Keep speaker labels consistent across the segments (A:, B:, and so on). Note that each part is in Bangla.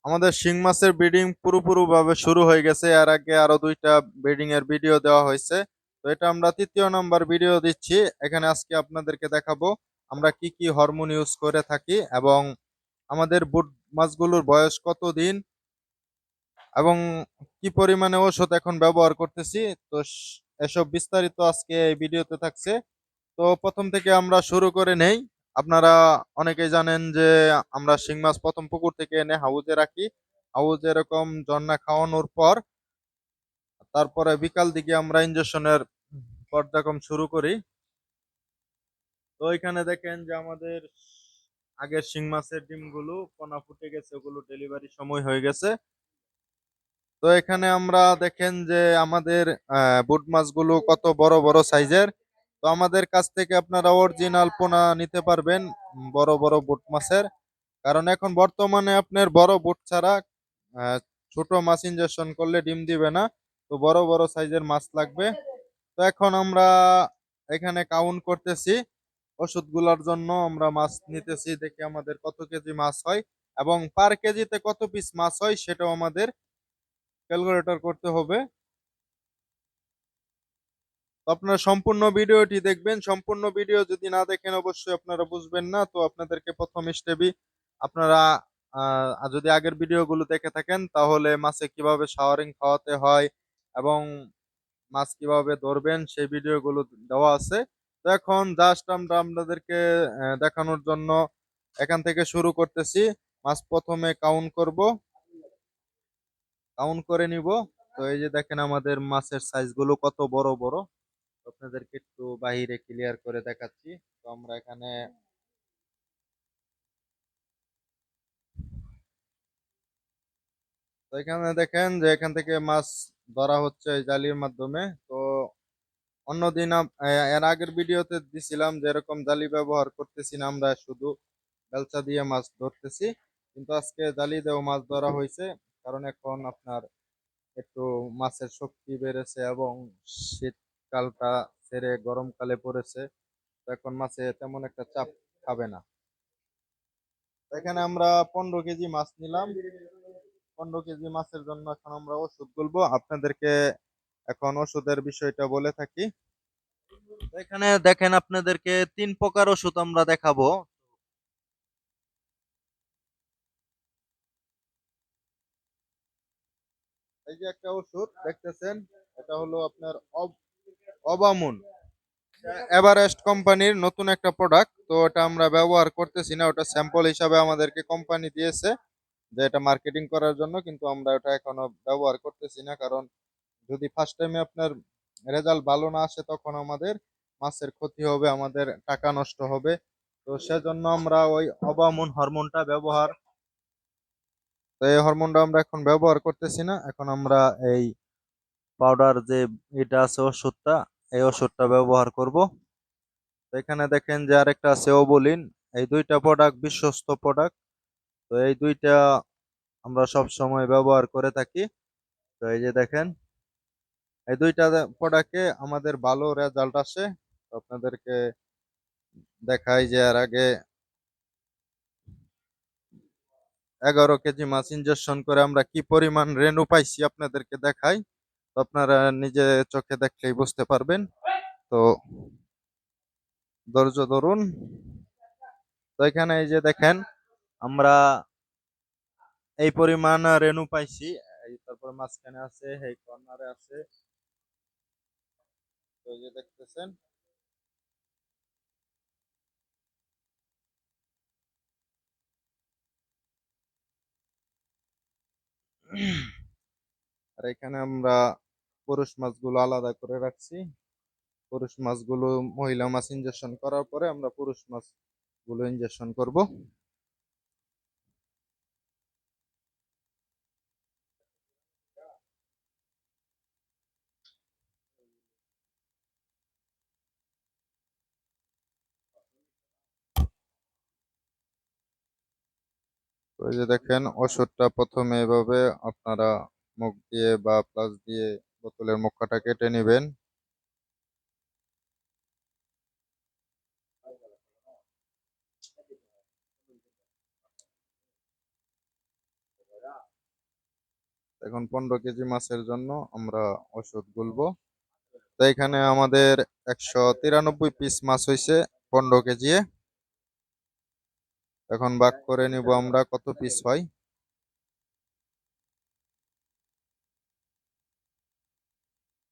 A: আমাদের শিং মাছের ব্রিডিং পুরোপুরি ভাবে শুরু হয়ে গেছে। এর আগে আরো ২টা ব্রিডিং এর ভিডিও দেওয়া হয়েছে। তো এটা আমরা ৩য় নাম্বার ভিডিও দিচ্ছি। এখানে আজকে আপনাদেরকে দেখাবো আমরা কি কি হরমোন ইউজ করে থাকি এবং আমাদের বুট মাছগুলোর বয়স কতদিন এবং কি পরিমাণে ওষুধ এখন ব্যবহার করতেছি। তো এসব বিস্তারিত আজকে এই ভিডিওতে থাকছে। তো প্রথম থেকে আমরা শুরু করে নেই। আপনারা অনেকেই জানেন যে আমরা শিং মাছ প্রথম পুকুর থেকে এনে হাউজে রাখি। হাউজে এরকম জন্না খাওয়ানোর পর তারপরে বিকাল দিকে আমরা ইনজেকশনের পর্যায়ক্রম শুরু করি। তো এখানে দেখেন যে আমাদের আগের শিং মাছের ডিমগুলো পোনা ফুটে গেছে, ওগুলো ডেলিভারি সময় হয়ে গেছে। তো এখানে আমরা দেখেন যে আমাদের বুট মাছগুলো কত বড় বড় সাইজের। তো আমাদের কাছ থেকে আপনারা অরিজিনাল পোনা নিতে পারবেন বড় বড় বুট মাছের। কারণ এখন বর্তমানে আপনার বড় বুট ছাড়া আহ, ছোট মাছ ইনজেকশন করলে ডিম দিবে না। তো বড় বড় সাইজের মাছ লাগবে। তো এখন আমরা এখানে কাউন্ট করতেছি ওষুধগুলোর জন্য। আমরা মাছ নিতেছি দেখি আমাদের কত কেজি মাছ হয় এবং পার কেজিতে কত পিস মাছ হয় সেটাও আমাদের ক্যালকুলেটর করতে হবে। তো আপনারা সম্পূর্ণ ভিডিওটি দেখবেন। সম্পূর্ণ ভিডিও যদি না দেখেন অবশ্যই আপনারা বুঝবেন না। তো আপনাদেরকে প্রথম স্টেপই আপনারা যদি আগের ভিডিওগুলো দেখে থাকেন তাহলে মাছে কিভাবে শাওয়ারিং খাওয়াতে হয় এবং মাছ কিভাবে ধরবেন সেই ভিডিওগুলো দেওয়া আছে। তো এখন জাস্ট আমরা আপনাদেরকে দেখানোর জন্য এখান থেকে শুরু করতেছি। মাছ প্রথমে কাউন্ট করব, কাউন্ট করে নিব। তো এই যে দেখেন আমাদের মাছের সাইজগুলো কত বড় বড়। আপনাদেরকে একটু বাহিরে ক্লিয়ার করে দেখাচ্ছি। তো আমরা এখানে তো এখানে দেখেন যে এখান থেকে মাছ ধরা হচ্ছে এই জালির মাধ্যমে। তো অন্যদিন এর আগের ভিডিওতে দিছিলাম যে এরকম জালি ব্যবহার করতেছি না, আমরা শুধু বেলচা দিয়ে মাছ ধরতেছি। কিন্তু আজকে জালি দিয়েও মাছ ধরা হয়েছে। কারণ এখন আপনার একটু মাছের শক্তি বেড়েছে এবং শীতকালটা ছেড়ে গরমকালে পড়েছে। তো এখন মাছে তেমন একটা চাপ খাবে না। তো এখানে আমরা 15 কেজি মাছ নিলাম। 15 কেজি মাছের জন্য এখন আমরা ওষুধ বলবো আপনাদেরকে। এখন ওষুধের বিষয়টা বলে থাকি। তো এখানে দেখেন আপনাদেরকে 3 প্রকার ওষুধ আমরা দেখাবো। এই যে একটা ওষুধ দেখতেছেন, এটা হলো আপনার অবামুন এভারেস্ট কোম্পানির নতুন একটা প্রোডাক্ট। তো এটা আমরা ব্যবহার করতেছি না, ওটা স্যাম্পল হিসাবে আমাদেরকে কোম্পানি দিয়েছে যে এটা মার্কেটিং করার জন্য, কিন্তু আমরা ওটা এখনো ব্যবহার করতেছি না। কারণ যদি ফার্স্ট টাইমে আপনার রেজাল্ট ভালো না আসে তখন আমাদের মাছের ক্ষতি হবে, আমাদের টাকা নষ্ট হবে। তো সেজন্য আমরা ওই অবামুন হরমোনটা ব্যবহার তো এই হরমোনটা আমরা এখন ব্যবহার করতেছি না। এখন আমরা এই পাউডার যে এটা আছে ওষুধটা, এই ওষুধটা ব্যবহার করব। তো এখানে দেখেন যে আরেকটা আছে ওবলিন। এই দুইটা প্রোডাক্ট বিশ্বস্ত প্রোডাক্ট। তো এই দুইটা আমরা সব সময় ব্যবহার করে থাকি। তো এই যে দেখেন এই দুইটা প্রোডাক্টে আমাদের ভালো রেজাল্ট আসে। তো আপনাদেরকে দেখাই যে এর আগে 11 কেজি মাছ ইনজেকশন করে আমরা কি পরিমাণ রেনু পাইছি আপনাদেরকে দেখাই। তো আপনারা নিজে চোখে দেখলেই বুঝতে পারবেন। তো ধৈর্য ধরুন। তো এখানে এই যে দেখেন আমরা এই পরিমাণ রেনু পাইছি। এই তারপর মাঝখানে আছে, এই কর্নারে আছে। তো এই যে দেখতেছেন। আর এখানে আমরা পুরুষ মাছগুলো আলাদা করে রাখছি। পুরুষ মাছগুলো মহিলা মাছ ইনজেকশন করার পরে আমরা পুরুষ মাছগুলো ইনজেকশন করব। তো এই যে দেখেন ওষুধটা প্রথমে এভাবে আপনারা মুখ দিয়ে বা প্লাস দিয়ে বোতলের মুখটা কেটে নেবেন। এখন 15 কেজি মাছের জন্য আমরা ওষুধ গুলবো। তো এখানে আমাদের 193 পিস মাছ হয়েছে 15 কেজি। এখন ভাগ করে নিব আমরা কত পিস হয়।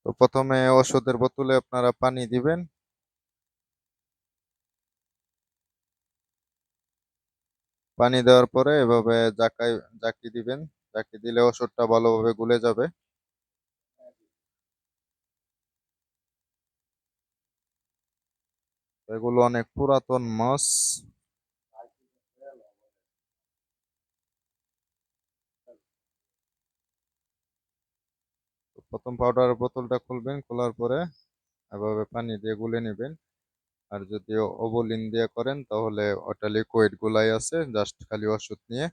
A: তো প্রথমে ওষুধের বোতলে আপনারা পানি দিবেন। পানি দেওয়ার পরে এভাবে জাকি দিবেন। জাকি দিলে ওষুধটা ভালোভাবে গুলে যাবে। এগুলো অনেক পুরাতন মাছ। তো প্রথম পাউডারের বোতলটা খুলবেন, খোলার পরে এভাবে পানি দিয়ে গুলে নেবেন। আর যদি ওভোলিন দিয়ে করেন তাহলে ওটা লিকুইড গুলাই আছে, জাস্ট খালি ওষুধ নিয়ে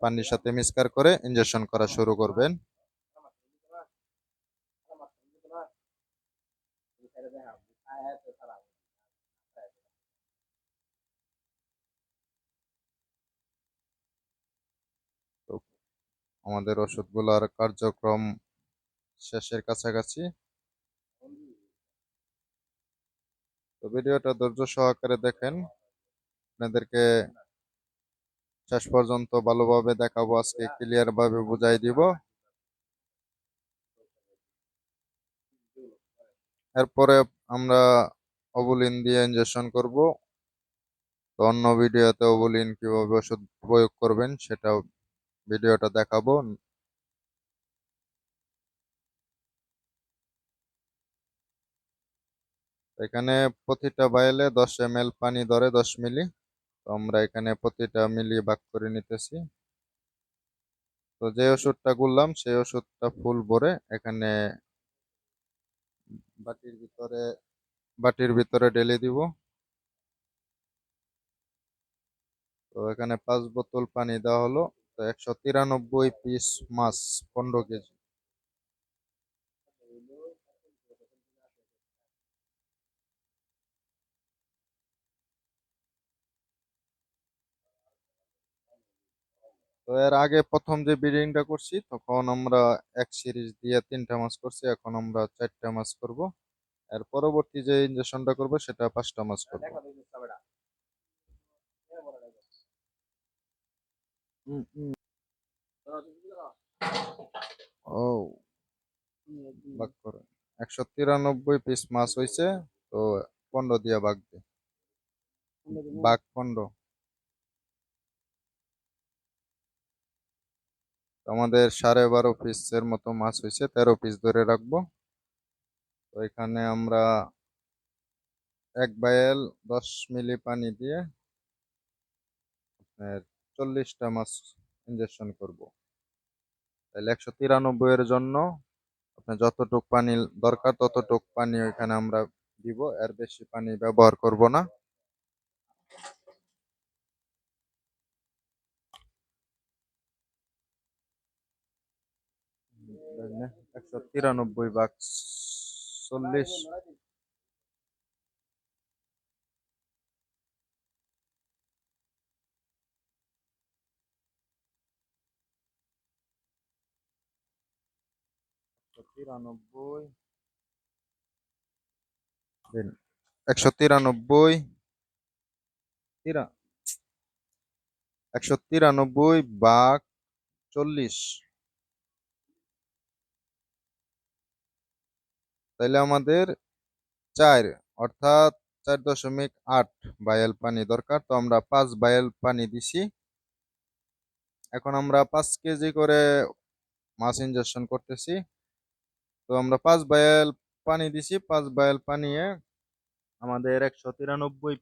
A: পানির সাথে মিক্সচার করে ইনজেকশন করা শুরু করবেন। তো আমাদের ওষুধগুলোর কার্যক্রম শেষের কাছাকাছি। তো ভিডিওটা ধৈর্য সহকারে দেখেন, আপনাদেরকে শেষ পর্যন্ত ভালোভাবে দেখাবো, আজকে ক্লিয়ার ভাবে বুঝাই দিব। এরপরে আমরা ওভোলিন দিয়ে ইনজেকশন করব। তো অন্য ভিডিওতে ওভোলিন কিভাবে ওষুধ প্রয়োগ করবেন সেটাও ভিডিওটা দেখাবো। এখানে প্রতিটা ভাইলে 10 ml পানি ধরে 10 মিলি। তো আমরা এখানে প্রতিটা মিলি ভাগ করে নিতেছি। তো যে ওষুধটা গুললাম সেই ওষুধটা ফুল ভরে এখানে বাটির ভিতরে বাটির ভিতরে ঢেলে দিব। তো এখানে 5 বোতল পানি দেওয়া হলো। তো 193 পিস মাছ 15 কেজি। তো এর আগে প্রথম যে ব্রিডিংটা করছি তখন আমরা এক সিরিজ দিয়ে 3টা মাছ করছি, এখন আমরা 4টা মাছ করব। এর পরবর্তী যে ইনজেকশনটা করব সেটা 5টা মাছ করব। হুম, হুম। ও ভাগ করে 193 পিস মাছ হয়েছে। তো 15 দিয়ে ভাগ দে, ভাগ 15। আমাদের 12.5 পিসের মতো মাছ হয়েছে, 13 পিস ধরে রাখবো। তো এখানে আমরা 1 ভাইয়েল 10 মিলি পানি দিয়ে 40টা মাছ ইনজেকশন করব। তাহলে 193 এর জন্য আপনার যতটুক পানি দরকার ততটুক পানি ওইখানে আমরা দিব, এর বেশি পানি ব্যবহার করব না। তাহলে 193 ভাগ 40। 193 দিন 193 193 ভাগ 40। তাইলে আমাদের 4 অর্থাৎ 4.8 ভাইয়েল পানি দরকার। তো আমরা 5 ভাইয়েল পানি দিছি। এখন আমরা 5 কেজি করে মাছ ইনজেকশন করতেছি। তো আমরা 5 ভাইয়েল পানি দিছি, 5 ভাইয়েল পানিয়ে আমাদের 193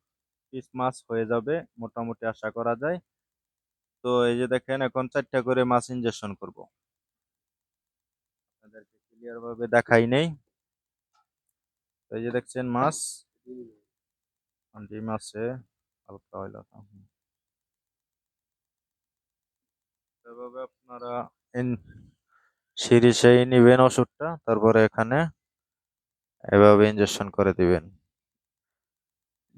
A: পিস মাছ হয়ে যাবে মোটামুটি আশা করা যায়। তো এই যে দেখেন এখন 4টা করে মাছ ইনজেকশন করব। আপনাদেরকে ক্লিয়ার ভাবে দেখাই নেই। তো এই যে দেখছেন মাছ, ডিম আছে হালকা হইলো। এভাবে আপনারা সিরিজেই নিবেন ওষুধটা, তারপরে এখানে এভাবে ইনজেকশন করে দিবেন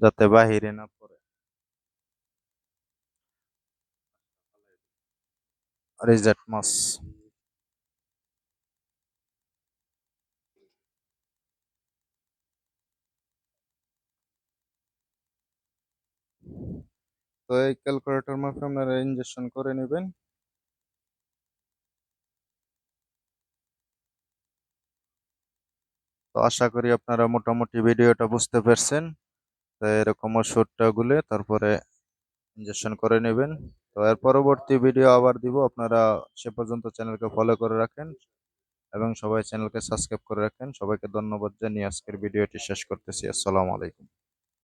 A: যাতে বাহিরে না পড়ে। আর এই যে মাছ তো এই ক্যালকুলেটর মাপে আপনারা ইনজেকশন করে নেবেন। তো আশা করি আপনারা মোটামুটি ভিডিওটা বুঝতে পারছেন। তো এরকম ওষুধটা গুলে তারপরে ইনজেকশন করে নেবেন। তো এর পরবর্তী ভিডিও আবার দিব, আপনারা সে পর্যন্ত চ্যানেলকে ফলো করে রাখেন এবং সবাই চ্যানেলকে সাবস্ক্রাইব করে রাখেন। সবাইকে ধন্যবাদ জানিয়ে আজকের ভিডিওটি শেষ করতেছি। আসসালামু আলাইকুম।